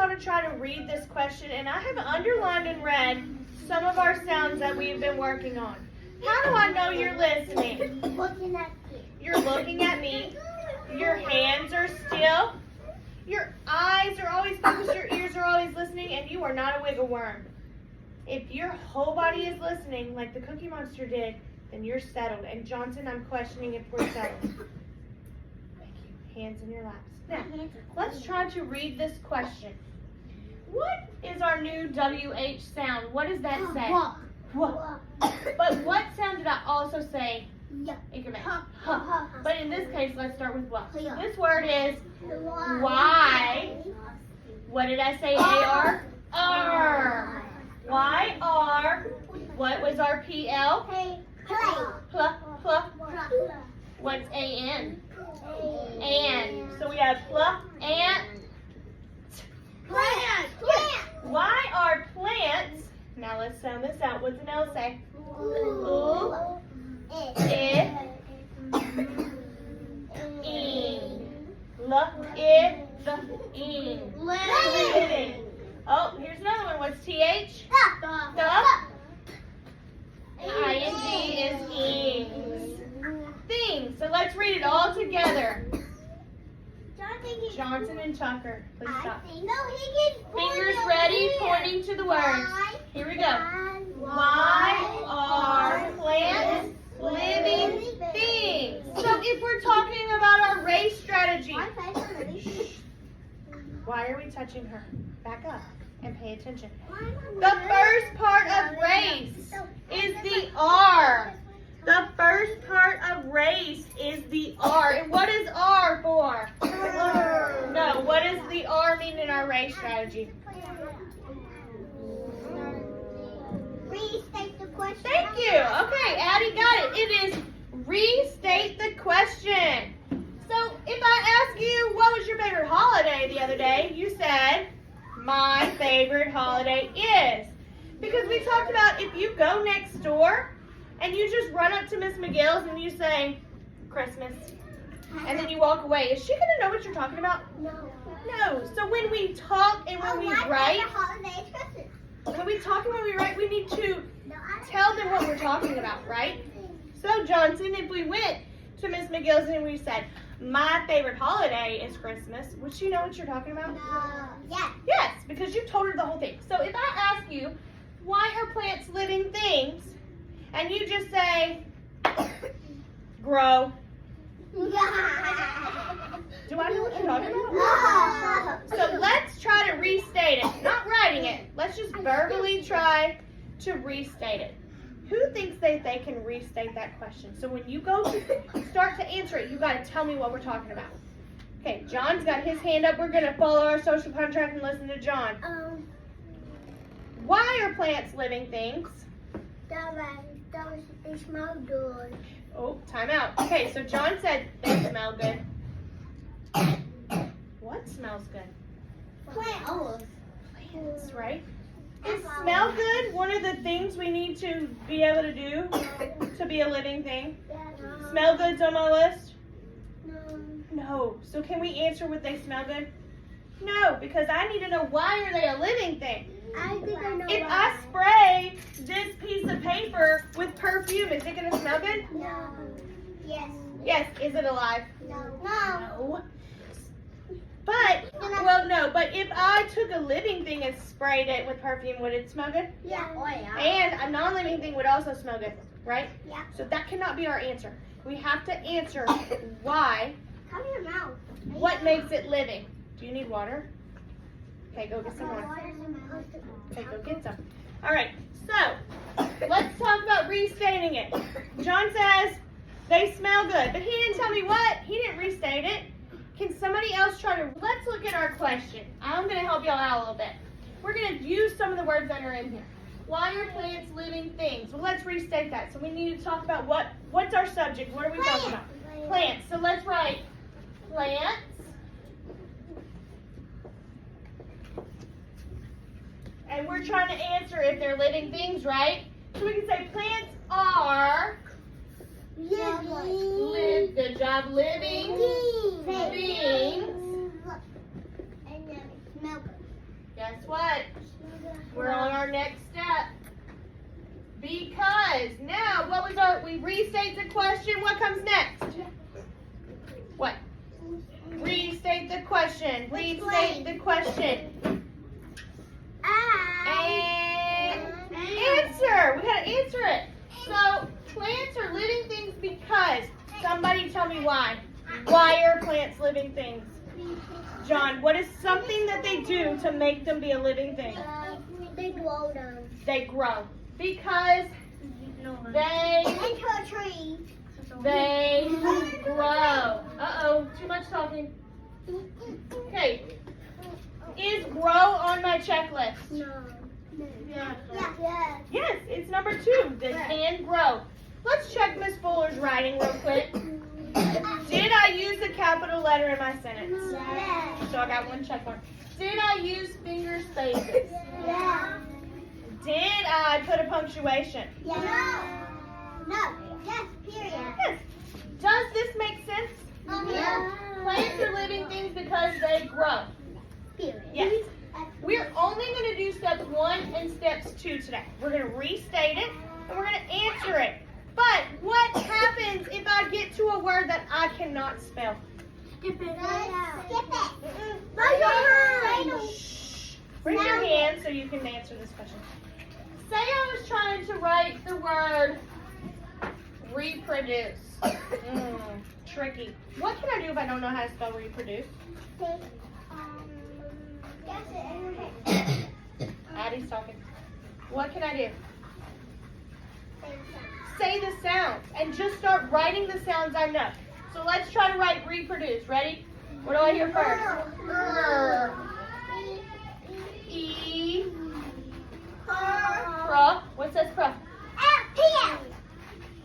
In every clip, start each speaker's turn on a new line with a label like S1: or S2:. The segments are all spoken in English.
S1: going to try to read this question, and I have underlined and read some of our sounds that we've been working on. How do I know you're listening?
S2: Looking at you.
S1: You're looking at me. Your hands are still. Your eyes are always focused. Your ears are always listening, and you are not a wiggle worm. If your whole body is listening, like the Cookie Monster did, then you're settled. And Johnson, I'm questioning if we're settled. Thank you. Hands in your laps. Now, let's try to read this question. What is our new WH sound? What does that say? What? But what sound did I also say? Increment. Huh. But in this case, let's start with what? This word is Y. What did I say? A-R? R. Y-R. What was our P-L? Pl. What's A-N? And. So we have pl, ant.
S2: Plant.
S1: Why are plants? Now let's sound this out. What's an L say? Ooh. It. Ing. Ing. Living. Oh, here's another one. What's TH? The. ING is ings. Things. So let's read it all together. Johnson and Tucker. Please stop. Fingers ready, pointing to the words. Here we go. Why are plants living things? So if we're talking about our race strategy, why are we touching her? Back up and pay attention. The first part of race is the R. The first part of race is the R. And what is R for? No, what does the R mean in our race strategy?
S2: Restate the question.
S1: Thank you. Okay, Addie got it. It is restate the question. So if I ask you what was your favorite holiday the other day, you said, my favorite holiday is. Because we talked about if you go next door and you just run up to Miss McGill's and you say, Christmas, and then you walk away, is she going to know what you're talking about?
S2: No.
S1: No. So when we talk and when we write, when we talk and when we write, we need to tell them what we're talking about, right? So Johnson, if we went to Miss McGill's and we said, my favorite holiday is Christmas, would she know what you're talking about?
S2: Yes.
S1: Yes, because you told her the whole thing. So if I ask you, why are plants living things? And you just say, grow. Do I know what you're talking about? So let's try to restate it. Not writing it. Let's just verbally try to restate it. Who thinks they can restate that question? So when you go to start to answer it, you got to tell me what we're talking about. Okay, John's got his hand up. We're going to follow our social contract and listen to John. Why are plants living things?
S2: They smell good.
S1: Oh, time out. Okay, so John said they smell good. What smells good? Plants, right? Is smell good one of the things we need to be able to do to be a living thing? Smell good's on my list? No. So can we answer would they smell good? No, because I need to know why are they a living thing? If I spray this piece of paper with perfume, is it going to smell good?
S2: No. Yes.
S1: Yes. Is it alive?
S2: No.
S1: No. But, well, no. But if I took a living thing and sprayed it with perfume, would it smell good?
S2: Yeah. Oh, yeah.
S1: And a non-living thing would also smell good, right?
S2: Yeah.
S1: So that cannot be our answer. We have to answer why.
S2: Cover your mouth.
S1: What makes it living? Do you need water? Okay, go get some water. Okay, go get some. All right, so let's talk about restating it. John says they smell good, but he didn't tell me what. He didn't restate it. Can somebody else try to? Let's look at our question. I'm going to help y'all out a little bit. We're going to use some of the words that are in here. Why are plants living things? Well, let's restate that. So we need to talk about what's our subject? What are we talking about? Plants. So let's write plants. And we're trying to answer if they're living things, right? So we can say plants are good job, living things. guess what? We're on our next step. Because now, we restate the question. What comes next? What? Restate the question. Restate the question. And answer. We gotta answer it. So, plants are living things because. Somebody tell me why. Why are plants living things? John, what is something that they do to make them be a living thing?
S2: They grow them.
S1: They grow. Because they
S2: Into a tree.
S1: They grow. Uh-oh, too much talking. Okay. Is grow on my checklist?
S2: No.
S1: Yeah.
S2: Yeah.
S1: Yes, it's number 2. They can grow. Let's check Miss Fuller's writing real quick. Did I use a capital letter in my sentence?
S2: Yeah.
S1: So I got 1 check mark. Did I use finger spaces?
S2: Yeah.
S1: Did I put a punctuation?
S2: Yeah. No. Yes. Period.
S1: Yes. Does this make sense?
S2: Yeah.
S1: Plants are living things because they grow.
S2: Period.
S1: Yes. We're only going to do steps 1 and steps 2 today. We're going to restate it and we're going to answer it. But what happens if I get to a word that I cannot spell?
S2: Skip it. Skip it.
S1: Raise your hand. Shh. Raise your hand so you can answer this question. Say I was trying to write the word reproduce. Tricky. What can I do if I don't know how to spell reproduce? Addie's talking. What can I do? Say the sounds and just start writing the sounds I know. So let's try to write reproduce. Ready? What do I hear first? R. E. Cr. What says cr?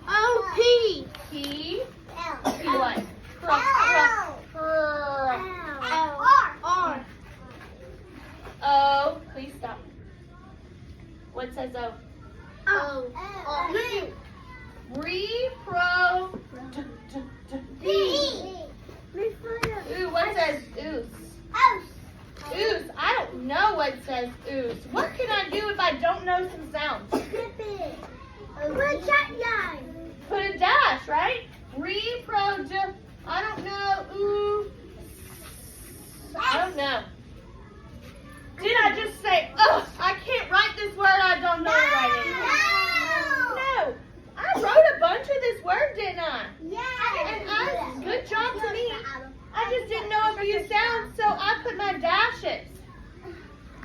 S2: O-P.
S1: P.
S2: L.
S1: P what? Cr. Cr.
S2: R.
S1: O. Please stop. What says O?
S2: O.
S1: Repro.
S2: D.
S1: Ooh, what says oos? Oos. I don't know what says oos. What can I do if I don't know some sounds? Put a dash, right? Repro. I don't know. Ooh. I don't know. Did I just say, oh, I can't write this word, I don't know writing? No. I wrote a bunch of this word, didn't I? And good job to me. I just didn't know a few sounds, so I put my dashes.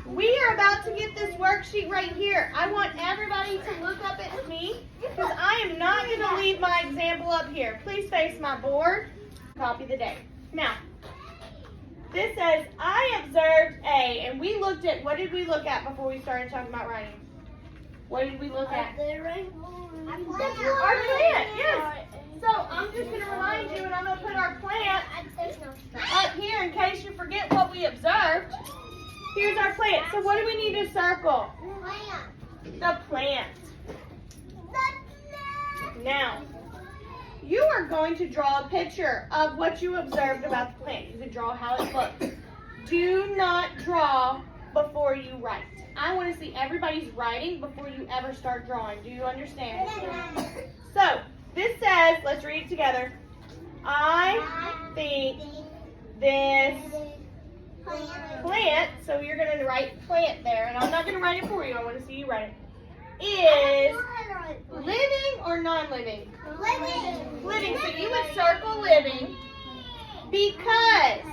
S1: We are about to get this worksheet right here. I want everybody to look up at me because I am not going to leave my example up here. Please face my board. Copy the date. Now, this says, I observed A, and we looked at, what did we look at before we started talking about writing? What did we look at? Our plant, yes. So I'm just going to remind you, and I'm going to put our plant up here in case you forget what we observed. Here's our plant. So what do we need to circle? The plant. Now, you are going to draw a picture of what you observed about the plant. You can draw how it looks. Do not draw before you write. I want to see everybody's writing before you ever start drawing. Do you understand? So, this says, let's read it together. I think this plant, so you're going to write plant there, and I'm not going to write it for you. I want to see you write it. Is living or non-living? Living. So you would circle living because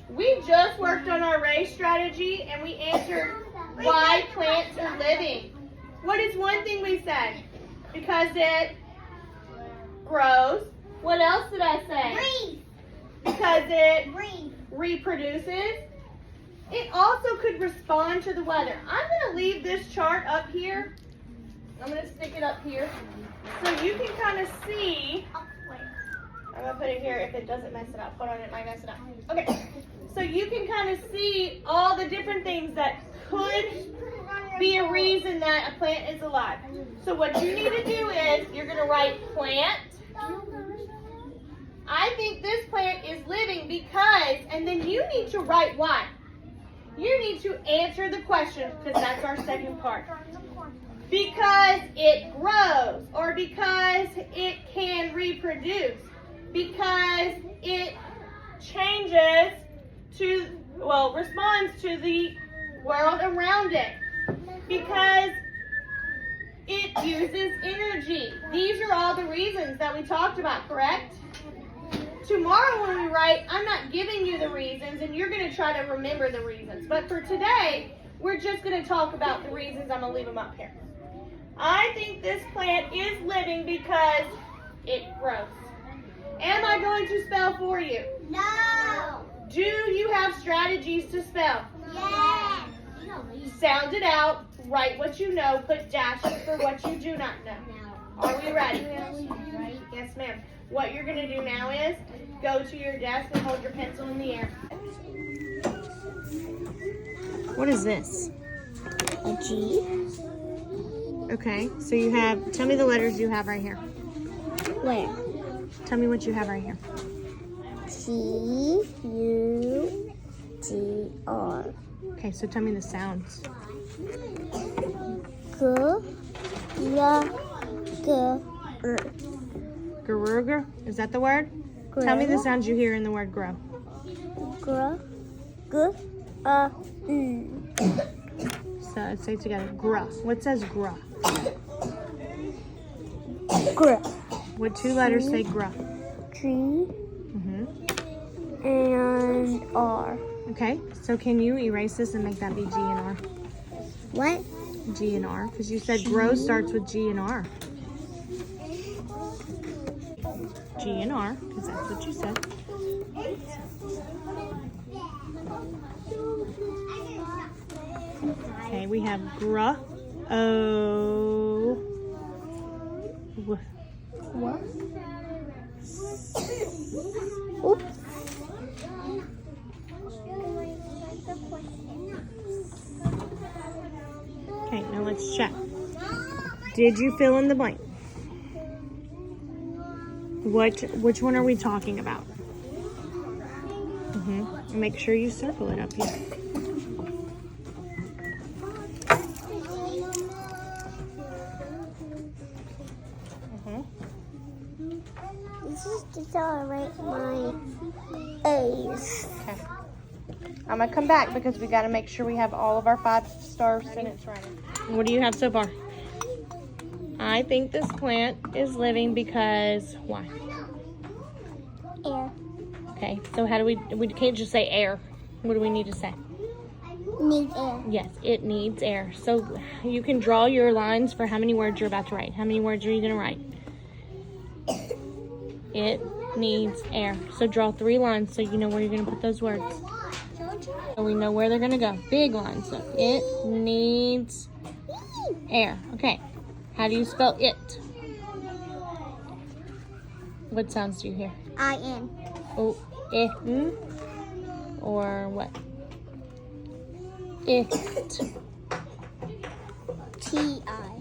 S1: we just worked on our race strategy and we answered why plants are living. What is one thing we said? Because it grows. What else did I say? Because it reproduces. It also could respond to the weather. I'm going to leave this chart up here. I'm going to stick it up here so you can kind of see. I'm going to put it here if it doesn't mess it up. Hold on, it might mess it up. Okay, so you can kind of see all the different things that could be a reason that a plant is alive. So what you need to do is you're going to write plant. I think this plant is living because, and then you need to write why. You need to answer the question because that's our second part. Because it grows, or because it can reproduce, because it changes to, well, responds to the world around it, because it uses energy. These are all the reasons that we talked about, correct? Tomorrow when we write, I'm not giving you the reasons, and you're going to try to remember the reasons. But for today, we're just going to talk about the reasons. I'm going to leave them up here. I think this plant is living because it grows. Am I going to spell for you?
S2: No.
S1: Do you have strategies to spell?
S2: Yes.
S1: Sound it out. Write what you know. Put dashes for what you do not know. Are we ready? Yes, ma'am. What you're going to do now is go to your desk and hold your pencil in the air. What is this?
S2: A G.
S1: Okay, so you have, tell me the letters you have right here.
S2: Where?
S1: Tell me what you have right here.
S2: G U G R.
S1: Okay, so tell me the sounds.
S2: G ya G R.
S1: Garuga, is that the word? Tell me the sounds you hear in the word grow.
S2: Gr G
S1: So let's say it together. Gruh. What says gruh?
S2: Gr.
S1: What two letters say gruh?
S2: G
S1: Mm-hmm.
S2: and R.
S1: Okay, so can you erase this and make that be G and R?
S2: What?
S1: G and R, because you said grow starts with G and R. G and R, because that's what you said. Okay, we have gruh. O.
S2: What? Oops.
S1: Okay, now let's check. Did you fill in the blank? Which one are we talking about? Make sure you circle it up here.
S2: This is to celebrate my A's.
S1: Okay. I'm gonna come back because we got to make sure we have all of our 5-star sentence writing. What do you have so far? I think this plant is living because why?
S2: Air.
S1: Okay, so how do we can't just say air. What do we need to say?
S2: Need air.
S1: Yes, it needs air. So you can draw your lines for how many words you're about to write. How many words are you going to write? It needs air. So draw 3 lines so you know where you're going to put those words. So we know where they're going to go. Big lines. So it needs air. Okay. How do you spell it? What sounds do you hear?
S2: I-N.
S1: Oh, n, or what? It.
S2: T-I.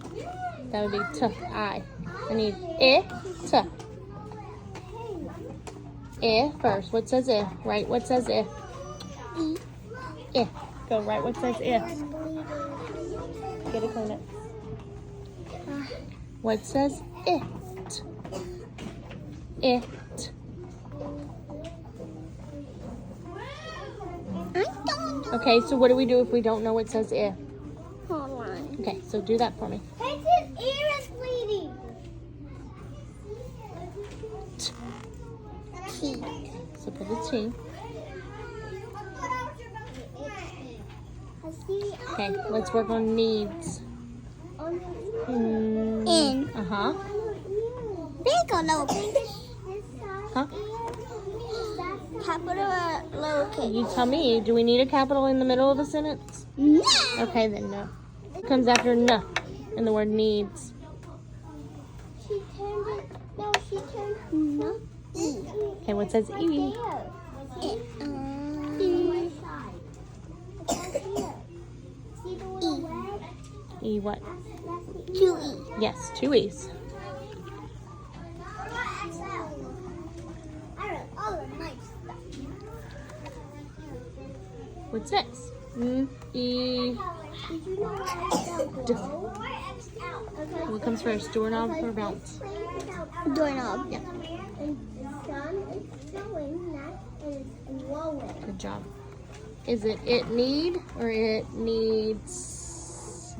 S1: That would be t-I. I need it. I first. What says I? Write what says I.
S2: E.
S1: I. Go write what says I. Get it clean up. What says it? It.
S2: I don't know.
S1: Okay, so what do we do if we don't know what says I?
S2: Hold on.
S1: Okay, so do that for me.
S2: His ear is bleeding. T.
S1: So put a T. Okay, let's work on needs.
S2: N.
S1: Uh-huh.
S2: Big or no big?
S1: Huh?
S2: Capital or lowercase?
S1: You tell me. Do we need a capital in the middle of a sentence?
S2: No.
S1: Okay, then no. It comes after n in the word needs.
S2: She turned it. No, she turned no. E.
S1: Okay, what says E? E what?
S2: 2E.
S1: Yes, 2 E's. What's this?
S2: Did you know how to go?
S3: What comes first, doorknob or bounce?
S2: Doorknob.
S3: Yeah.
S2: And the sun is showing that and it's glowing.
S3: Good job. Is it need or it needs?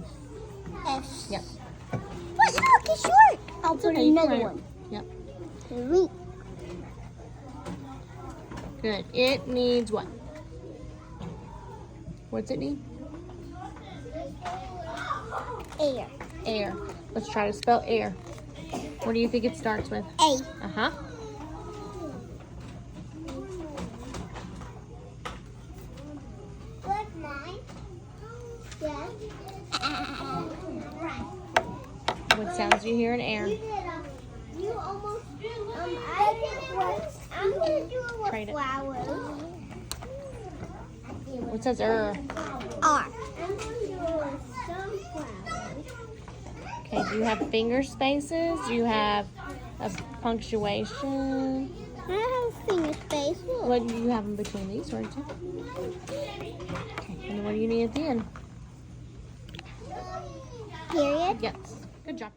S2: S.
S3: Yep.
S2: But look, it's short. I'll put
S3: Okay, you can
S2: another
S3: write it.
S2: one.
S3: Yep.
S2: Three.
S3: Good. It needs what? What's it need?
S2: Air.
S3: Air. Let's try to spell air. What do you think it starts with?
S2: A.
S3: Uh-huh.
S2: Good mine. Yes. Right.
S3: What sounds do you hear in air?
S2: You did you almost I did it with I'm gonna do it with
S3: Trade it.
S2: flowers.
S3: What says er?
S2: R. I'm gonna do it with sunflowers.
S3: Okay, do you have finger spaces? Do you have a punctuation?
S2: I have a finger space. Look.
S3: What do you have in between these words? Okay, and then what do you need at the end?
S2: Period.
S3: Yes. Good job.